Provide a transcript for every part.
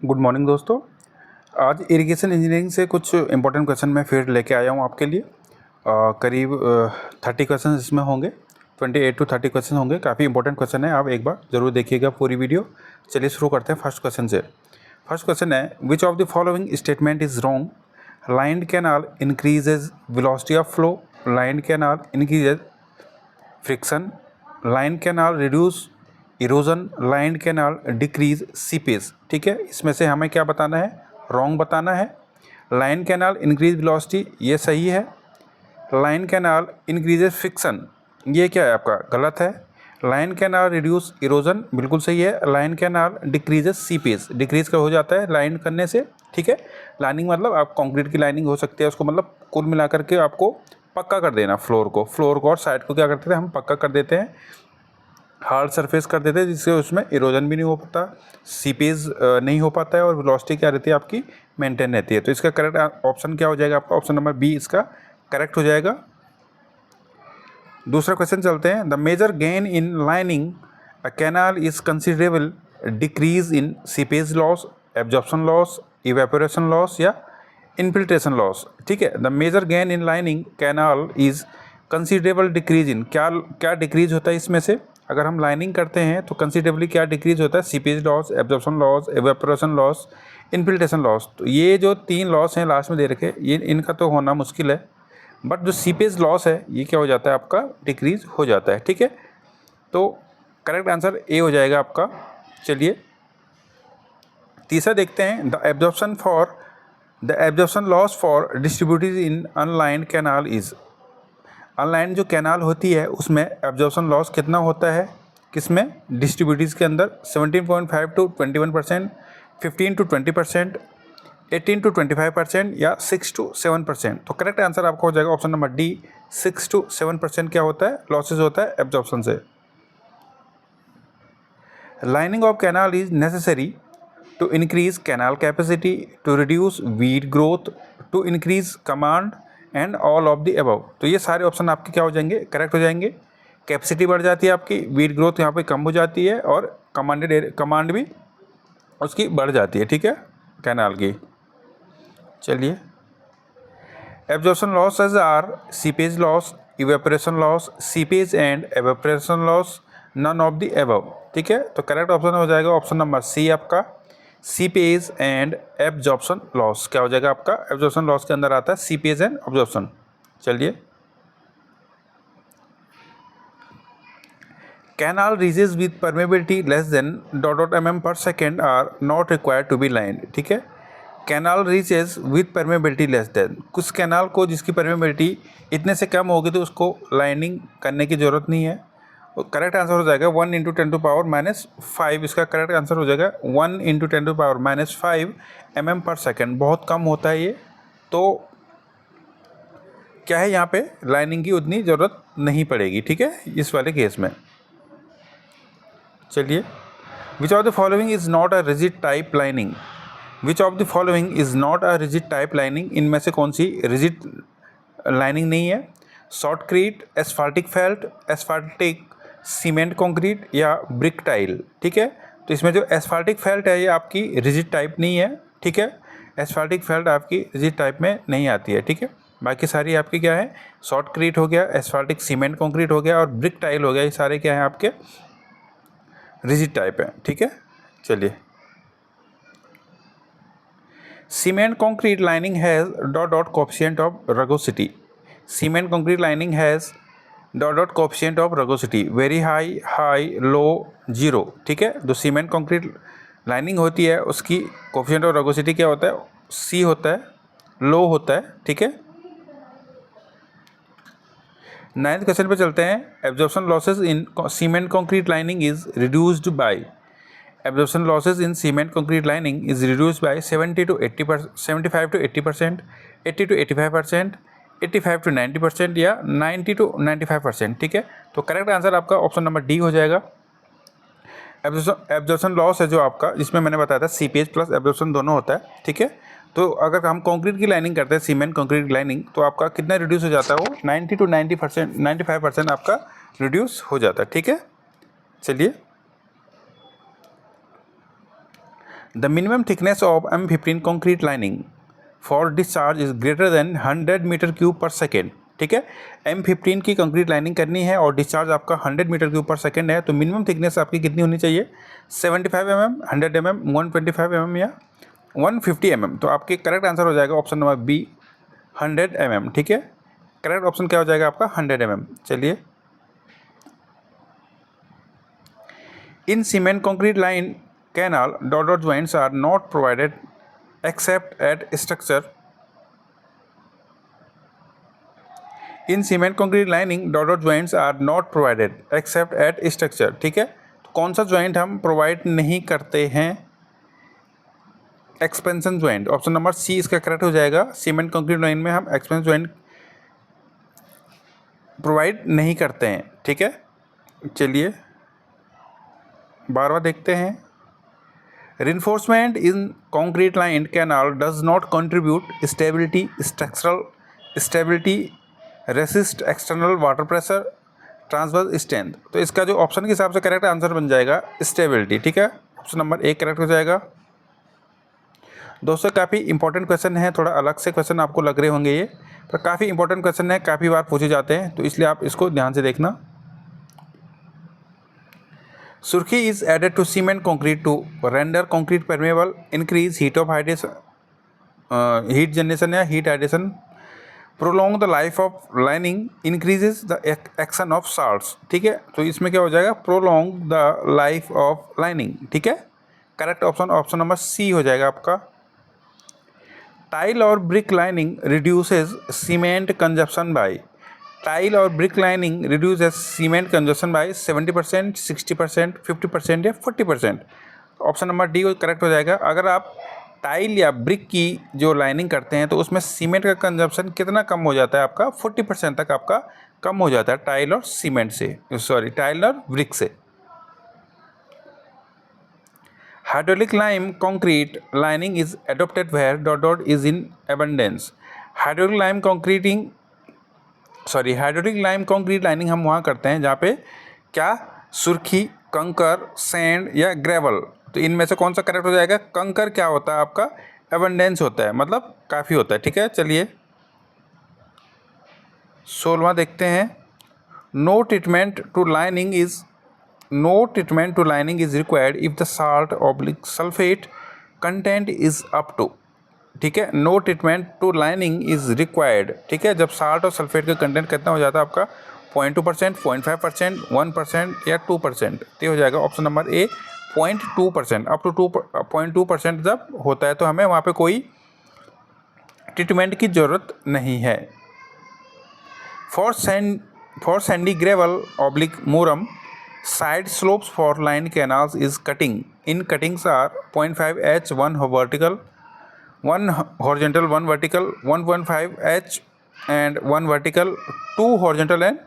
Good morning दोस्तों। आज irrigation engineering से कुछ इंपॉर्टेंट क्वेश्चन मैं फिर लेके आया हूँ आपके लिए। करीब 30 क्वेश्चन इसमें होंगे, 28 to 30 क्वेश्चन होंगे। काफ़ी इंपॉर्टेंट क्वेश्चन है, आप एक बार ज़रूर देखिएगा पूरी वीडियो। चलिए शुरू करते हैं फर्स्ट क्वेश्चन से। फर्स्ट क्वेश्चन है, which of the following statement is wrong? Line canal increases velocity of flow, line canal increases friction, line canal reduce erosion, line canal decrease seepage. ठीक है, इसमें से हमें क्या बताना है? रॉन्ग बताना है। लाइन कैनाल इंक्रीज वेलोसिटी, ये सही है। लाइन कैनाल इंक्रीजेज फ्रिक्शन, ये क्या है आपका? गलत है। लाइन कैनाल रिड्यूस इरोजन, बिल्कुल सही है। Line canal decreases seepage, decrease का हो जाता है लाइन करने से। ठीक है, लाइनिंग मतलब आप कंक्रीट की लाइनिंग हो सकती है, उसको मतलब कुल मिलाकर के आपको पक्का कर देना। फ्लोर को और साइड को क्या करते थे हम? पक्का कर देते हैं, हार्ड सरफेस कर देते हैं, जिससे उसमें इरोजन भी नहीं हो पाता, सीपेज नहीं हो पाता है, और वेलोसिटी क्या रहती है आपकी? मेंटेन रहती है। तो इसका करेक्ट ऑप्शन क्या हो जाएगा आपका? ऑप्शन नंबर बी इसका करेक्ट हो जाएगा। दूसरा क्वेश्चन चलते हैं। The major gain in lining a canal is considerable decrease in seepage loss, absorption loss, evaporation loss या इनफिल्ट्रेशन लॉस। ठीक है, the major gain in lining canal is considerable decrease in, क्या decrease होता है इसमें से? अगर हम लाइनिंग करते हैं तो कंसिडरेबली क्या डिक्रीज होता है? Seepage loss, absorption loss, evaporation loss, infiltration loss. तो ये जो 3 लॉस हैं लास्ट में दे रखे, ये इनका तो होना मुश्किल है, बट जो सीपेज लॉस है ये क्या हो जाता है आपका? डिक्रीज हो जाता है। ठीक है, तो करेक्ट आंसर ए हो जाएगा आपका। चलिए तीसरा देखते हैं। The absorption loss for distributed in unlined canal is, online जो कैनाल होती है उसमें एब्जॉर्प्शन लॉस कितना होता है? किसमें? डिस्ट्रीब्यूटीज के अंदर 17.5 to 21%, 15 to 20%, 18 to 25% या 6 to 7%। तो करेक्ट आंसर आपका हो जाएगा ऑप्शन नंबर डी, 6 to 7% क्या होता है? लॉसेज होता है एब्जॉर्प्शन से। Lining of canal is necessary to increase canal capacity, to reduce weed growth, to increase command and all of the above. तो ये सारे ऑप्शन आपके क्या हो जाएंगे? करेक्ट हो जाएंगे। कैपेसिटी बढ़ जाती है आपकी, वीड ग्रोथ यहाँ पे कम हो जाती है, और कमांड भी उसकी बढ़ जाती है। ठीक है, कैनाल की। चलिए, absorption losses are seepage loss, evaporation loss, seepage and evaporation loss, none of the above. ठीक है, तो करेक्ट ऑप्शन हो जाएगा ऑप्शन नंबर सी आपका, सीपेज एंड एब्जॉर्प्शन लॉस। क्या हो जाएगा आपका? एब्जॉर्प्शन लॉस के अंदर आता है सीपेज एंड एब्जॉर्प्शन। चलिए, canal reaches with permeability less than ... mm per second are not required to be lined. ठीक है, canal reaches with permeability less than, कुछ कैनाल को जिसकी परमेबिलिटी इतने से कम होगी तो उसको लाइनिंग करने की ज़रूरत नहीं है। करेक्ट आंसर हो जाएगा 1 × 10⁻⁵ इसका करेक्ट आंसर हो जाएगा 1 × 10⁻⁵ mm per second। बहुत कम होता है ये, तो क्या है, यहाँ पे लाइनिंग की उतनी ज़रूरत नहीं पड़ेगी। ठीक है, इस वाले केस में। चलिए, which of the following is not a rigid type lining? Which of the following is not a rigid type lining? इनमें से कौन सी रिजिड लाइनिंग नहीं है? शॉर्टक्रीट, एस्फाल्टिक फेल्ट, एस्फाल्टिक सीमेंट कंक्रीट या ब्रिक टाइल। ठीक है, तो इसमें जो एस्फाल्टिक फेल्ट है ये आपकी रिजिड टाइप नहीं है। ठीक है, एस्फाल्टिक फेल्ट आपकी रिजिड टाइप में नहीं आती है। ठीक है, बाकी सारी आपकी क्या है? शॉर्टक्रीट हो गया, एस्फाल्टिक सीमेंट कंक्रीट हो गया और ब्रिक टाइल हो गया, ये सारे क्या हैं आपके? रिजिड टाइप है। ठीक है, चलिए, cement concrete lining has ... coefficient of rugosity. Cement concrete lining has ... coefficient of rugosity very high, low, 0। ठीक है, जो सीमेंट कंक्रीट लाइनिंग होती है उसकी कोएफिशिएंट ऑफ रगोसिटी क्या होता है? सी होता है, लो होता है। ठीक है, 9th क्वेश्चन पे चलते हैं। Absorption losses in cement concrete lining is reduced by, absorption losses in cement concrete lining is reduced by 70 to 80%, 75 to 80%, 80 to 85%, 85 to 90% या 90 to 95%। ठीक है, तो करेक्ट आंसर आपका ऑप्शन नंबर डी हो जाएगा। एब्जॉर्प्शन लॉस है जो आपका, जिसमें मैंने बताया था सीपेज प्लस एब्जॉर्प्शन दोनों होता है। ठीक है, तो अगर हम कंक्रीट की लाइनिंग करते हैं, सीमेंट कंक्रीट लाइनिंग, तो आपका कितना रिड्यूस हो जाता है? वो 90 to 90%, 95% आपका रिड्यूस हो जाता है। ठीक है, चलिए the minimum thickness of M15 concrete lining for discharge is greater than 100 metre cube per second. ठीक है, M15 की कंक्रीट लाइनिंग करनी है और डिस्चार्ज आपका 100 मीटर क्यूब पर सेकेंड है, तो मिनिमम थिकनेस आपकी कितनी होनी चाहिए? 75 mm, 100 mm, 125 mm या 150 mm। तो आपके करेक्ट आंसर हो जाएगा ऑप्शन नंबर बी, 100 mm। ठीक है, करेक्ट ऑप्शन क्या हो जाएगा आपका? 100 mm। चलिए, in cement concrete line canal dot joints are not provided except at structure. In cement concrete lining dot joints are not provided except at structure. ठीक है, तो कौन सा ज्वाइंट हम प्रोवाइड नहीं करते हैं? Expansion joint. Option number C इसका करेक्ट हो जाएगा। सीमेंट कंक्रीट लाइन में हम एक्सपेंशन ज्वाइंट प्रोवाइड नहीं करते हैं। ठीक है, चलिए बार बार देखते हैं। Reinforcement in concrete line canal does not contribute stability, structural stability, resist external water pressure, transverse strength. तो इसका जो ऑप्शन के हिसाब से करेक्ट आंसर बन जाएगा स्टेबिलिटी। ठीक है, ऑप्शन नंबर ए करेक्ट हो जाएगा। दोस्तों काफ़ी इंपॉर्टेंट क्वेश्चन है, थोड़ा अलग से क्वेश्चन आपको लग रहे होंगे ये, पर काफ़ी इंपॉर्टेंट क्वेश्चन है, काफ़ी बार पूछे जाते हैं, तो इसलिए आप इसको ध्यान से देखना। Surkhi is added to cement concrete to render concrete permeable, increase heat of hydration, heat generation या heat hydration, prolong the life of lining, increases the action of salts. ठीक है, तो इसमें क्या हो जाएगा? Prolong the life of lining. ठीक है, correct option option number C हो जाएगा आपका। टाइल और brick lining reduces cement consumption by, tile और brick lining reduces cement consumption bye 70%, 60%, 50% या 40%। ऑप्शन नंबर डी करेक्ट हो जाएगा। अगर आप टाइल या ब्रिक की जो लाइनिंग करते हैं तो उसमें सीमेंट का कंजप्शन कितना कम हो जाता है आपका? 40% तक आपका कम हो जाता है टाइल और सीमेंट से, सॉरी टाइल और ब्रिक से। Hydraulic lime concrete lining is adopted where dot dot is in abundance. Hydraulic lime concreting hydraulic lime concrete lining हम वहाँ करते हैं जहाँ पे क्या? सुर्खी, कंकर, सैंड या ग्रेवल। तो इनमें से कौन सा करेक्ट हो जाएगा? कंकर क्या होता है आपका? एबंडेंस होता है, मतलब काफ़ी होता है। ठीक है, चलिए 16वां देखते हैं। No treatment to lining is required if the salt oblique sulphate content is up to. ठीक है, no treatment to lining is required. ठीक है, जब साल्ट और सल्फेट का कंटेंट कितना हो जाता है आपका? 0.2%, 0.5%, 1% या 2%। तो हो जाएगा option number A 0.2%। Up to 0.2% जब होता है तो हमें वहाँ पे कोई ट्रीटमेंट की ज़रूरत नहीं है। For sandy gravel oblique murum, side slopes for line canals is cutting. In cuttings are 0.5 H, 1 vertical, 1 horizontal, 1 vertical, 1.5 H and 1 vertical, 2 horizontal and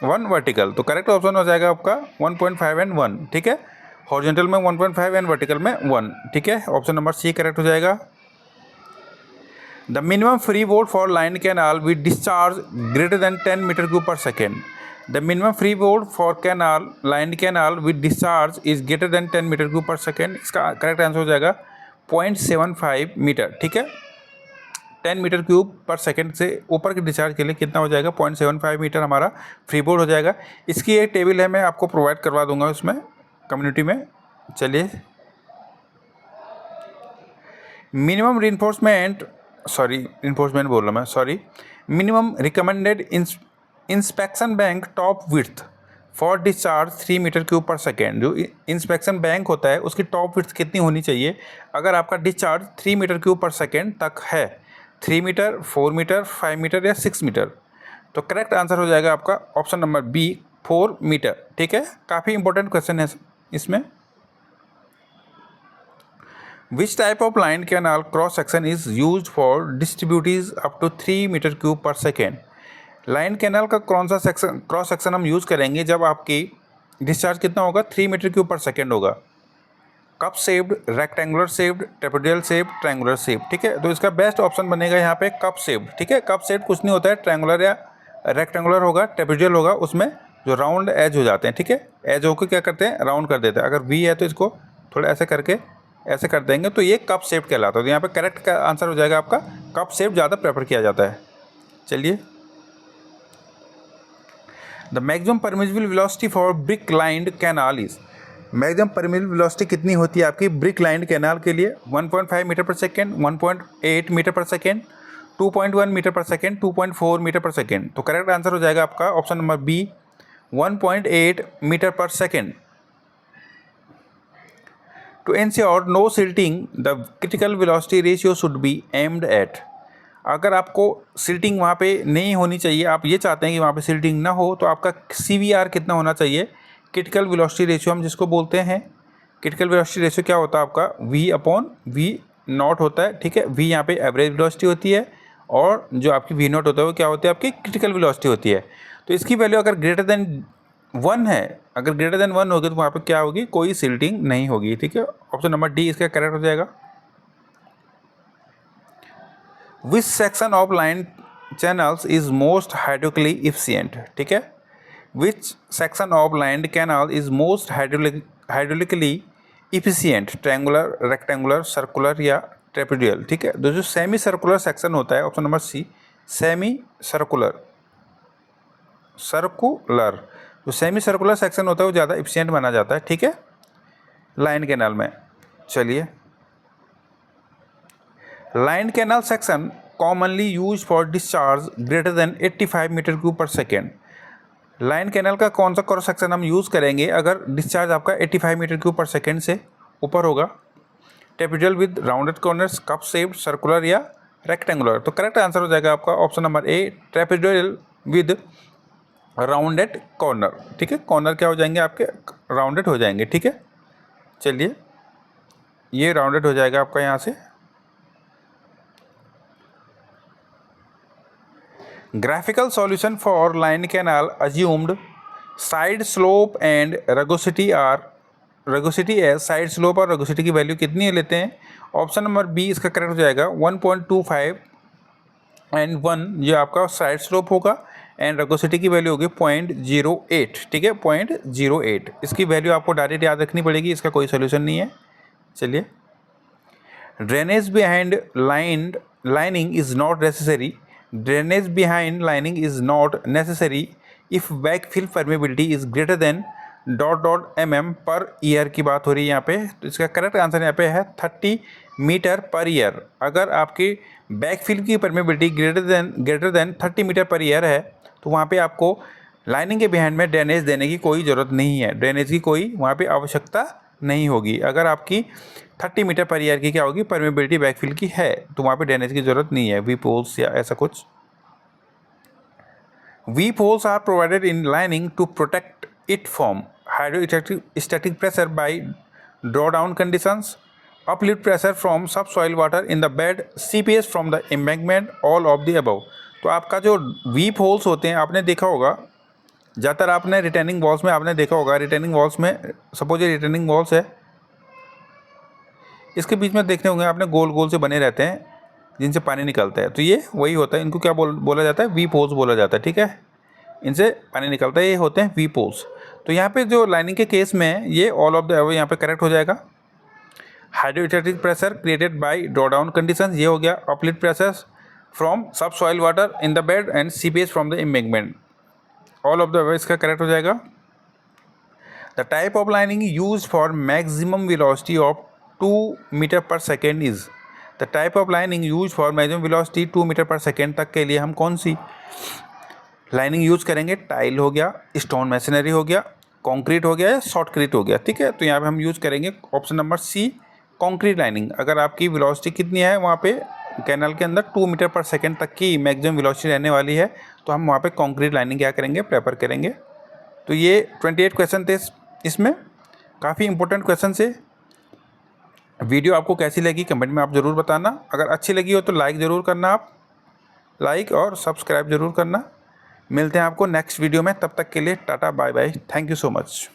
1 vertical. तो करेक्ट ऑप्शन हो जाएगा आपका 1.5 एंड 1। ठीक है, हॉरिजॉन्टल में 1.5 एंड वर्टिकल में 1। ठीक है, ऑप्शन नंबर सी करेक्ट हो जाएगा। The minimum free board for line canal with discharge greater than 10 metre cube per second. The minimum free board for canal line canal with discharge is greater than 10 metre cube per second. इसका correct answer हो जाएगा 0.75 metre. ठीक है, 10 metre cube per second से ऊपर के discharge के लिए कितना हो जाएगा? 0.75 मीटर हमारा फ्री बोर्ड हो जाएगा। इसकी एक टेबल है, मैं आपको प्रोवाइड करवा दूंगा उसमें कम्युनिटी में। चलिए minimum minimum recommended inspection bank top width for discharge 3 metre cube per second. जो इंस्पेक्शन बैंक होता है उसकी टॉप विड्थ कितनी होनी चाहिए अगर आपका discharge 3 metre cube per second तक है? 3 मीटर, 4 मीटर, 5 मीटर या 6 मीटर। तो करेक्ट आंसर हो जाएगा आपका ऑप्शन नंबर बी 4 मीटर। ठीक है, काफ़ी इंपॉर्टेंट क्वेश्चन है इसमें। Which type of line canal cross section is use for distributaries up to 3 metre cube per second. Line canal का कौन सा सेक्शन क्रॉस सेक्शन हम यूज़ करेंगे जब आपकी डिस्चार्ज कितना होगा? 3 मीटर क्यूब पर सेकेंड होगा। Cup shaped, rectangular shaped, trapezoidal shape, triangular shape. ठीक है, तो इसका बेस्ट ऑप्शन बनेगा यहाँ पे कप शेप्ड। ठीक है, कप शेप्ड कुछ नहीं होता है, ट्रायंगुलर या रेक्टेंगुलर होगा, ट्रेपेजोइडल होगा, उसमें जो राउंड एज हो जाते हैं। ठीक है, एज होकर क्या करते हैं? राउंड कर देते हैं। अगर वी है तो इसको थोड़ा ऐसे करके ऐसे कर देंगे तो ये कप शेप कहलाता है। तो यहाँ पे करेक्ट का आंसर हो जाएगा आपका कप शेप ज़्यादा प्रेफर किया जाता है। चलिए, the maximum permissible velocity for brick lined canal is, maximum permissible velocity कितनी होती है आपकी ब्रिक लाइंड कैनाल के लिए? 1.5 metre per second, 1.8 metre per second, 2.1 metre per second, 2.4 metre per second. तो करेक्ट आंसर हो जाएगा आपका option number B, 1.8 metre per second. To ensure no silting the critical velocity ratio should be aimed at, अगर आपको silting वहाँ पे नहीं होनी चाहिए, आप ये चाहते हैं कि वहाँ पे सिल्टिंग ना हो, तो आपका CVR कितना होना चाहिए? क्रिटिकल वेलोसिटी रेशियो हम जिसको बोलते हैं, क्रिटिकल वेलोसिटी रेशियो क्या होता है आपका? V/V0 होता है, ठीक है। V यहाँ पे एवरेज वेलोसिटी होती है और जो आपकी V0 होता है वो क्या होती है? आपकी क्रिटिकल वेलोसिटी होती है। तो इसकी वैल्यू अगर ग्रेटर देन 1 है, अगर ग्रेटर देन 1 होगी तो वहाँ पे क्या होगी? कोई सिल्टिंग नहीं होगी, ठीक है। ऑप्शन नंबर डी इसका करेक्ट हो जाएगा। Which section of line channels is most hydraulically efficient, ठीक है। Which section of line canal is most hydraulically efficient, triangular, rectangular, circular या ट्रेपेजियल, ठीक है। तो जो सेमी सर्कुलर सेक्शन होता है, option number C, semi circular, circular, जो सेमी सर्कुलर सेक्शन होता है वो ज़्यादा इफिशियंट माना जाता है, ठीक है, लाइन कैनाल में। चलिए, line canal section commonly use for discharge greater than 85 metre cube per second, line canal का कौन सा क्रॉस सेक्शन हम यूज़ करेंगे अगर डिस्चार्ज आपका 85 मीटर क्यूब पर सेकेंड से ऊपर होगा? Trapezoidal with rounded corners, cup shaped, circular या रेक्टेंगुलर। तो करेक्ट आंसर हो जाएगा आपका option number A, trapezoidal with rounded corner, ठीक है। कॉर्नर क्या हो जाएंगे आपके? राउंडेड हो जाएंगे, ठीक है। चलिए, ये राउंडेड हो जाएगा आपका यहाँ से। Graphical solution for line canal assumed side slope and rugosity as side slope और rugosity की वैल्यू कितनी लेते हैं? ऑप्शन नंबर बी इसका करेक्ट हो जाएगा 1.25 एंड 1 ये आपका साइड स्लोप होगा एंड रगोसिटी की वैल्यू होगी 0.08, ठीक है, 0.08। इसकी वैल्यू आपको डायरेक्ट याद रखनी पड़ेगी, इसका कोई सोल्यूशन नहीं है। चलिए, drainage behind lining is not necessary, drainage behind lining is not necessary if backfill permeability is greater then ... mm per year की बात हो रही है यहाँ पे। तो इसका करेक्ट आंसर यहाँ पे है 30 मीटर पर ईयर। अगर आपकी बैकफिल की permeability greater than 30 metre per year है तो वहाँ पे आपको लाइनिंग के बिहाइंड में ड्रेनेज देने की कोई ज़रूरत नहीं है, ड्रेनेज की कोई वहाँ पे आवश्यकता नहीं होगी। अगर आपकी 30 मीटर पर ईयर की क्या होगी? परमेबिलिटी बैकफिल की है, तो वहाँ पे ड्रेनेज की ज़रूरत नहीं है, वी पोल्स या ऐसा कुछ। Weep holes are provided in lining to protect it from hydrostatic pressure by draw down conditions, uplift pressure from sub soil water in the bed, seepage from the embankment, all of the above. तो आपका जो weep holes होते हैं आपने देखा होगा, ज़्यादातर आपने रिटेनिंग वॉल्स में आपने देखा होगा, रिटेनिंग वॉल्स में सपोज ये रिटेनिंग वॉल्स है, इसके बीच में देखने होंगे आपने गोल गोल से बने रहते हैं जिनसे पानी निकलता है, तो ये वही होता है, इनको क्या बोला जाता है? वीप होल्स बोला जाता है, ठीक है। इनसे पानी निकलता है, ये होते हैं वीप होल्स। तो यहाँ पे जो लाइनिंग के केस में ये ऑल ऑफ द अबव यहाँ पे करेक्ट हो जाएगा। Hydrostatic pressure created by draw down condition, ये हो गया। Uplift pressure from sub soil water in the bed and seepage from the embankment, all of the above इसका करेक्ट हो जाएगा। The type of lining use for maximum velocity of 2 metre per second is, the type of lining use for maximum velocity 2 metre per second तक के लिए हम कौन सी lining use करेंगे? टाइल हो गया, स्टोन मैसनरी हो गया, कंक्रीट हो गया या शॉर्टक्रीट हो गया, ठीक है। तो यहाँ पे हम यूज करेंगे option number C, concrete lining. अगर आपकी वेलोसिटी कितनी है वहाँ पे कैनाल के अंदर 2 मीटर पर सेकेंड तक की मैक्सिमम वेलोसिटी रहने वाली है, तो हम वहाँ पे कंक्रीट लाइनिंग क्या करेंगे? प्रेफर करेंगे। तो ये 28 क्वेश्चन थे, इसमें काफ़ी इंपॉर्टेंट क्वेश्चन से। वीडियो आपको कैसी लगी कमेंट में आप ज़रूर बताना। अगर अच्छी लगी हो तो लाइक ज़रूर करना, आप लाइक और सब्सक्राइब ज़रूर करना। मिलते हैं आपको नेक्स्ट वीडियो में, तब तक के लिए tata bye bye, thank you so much.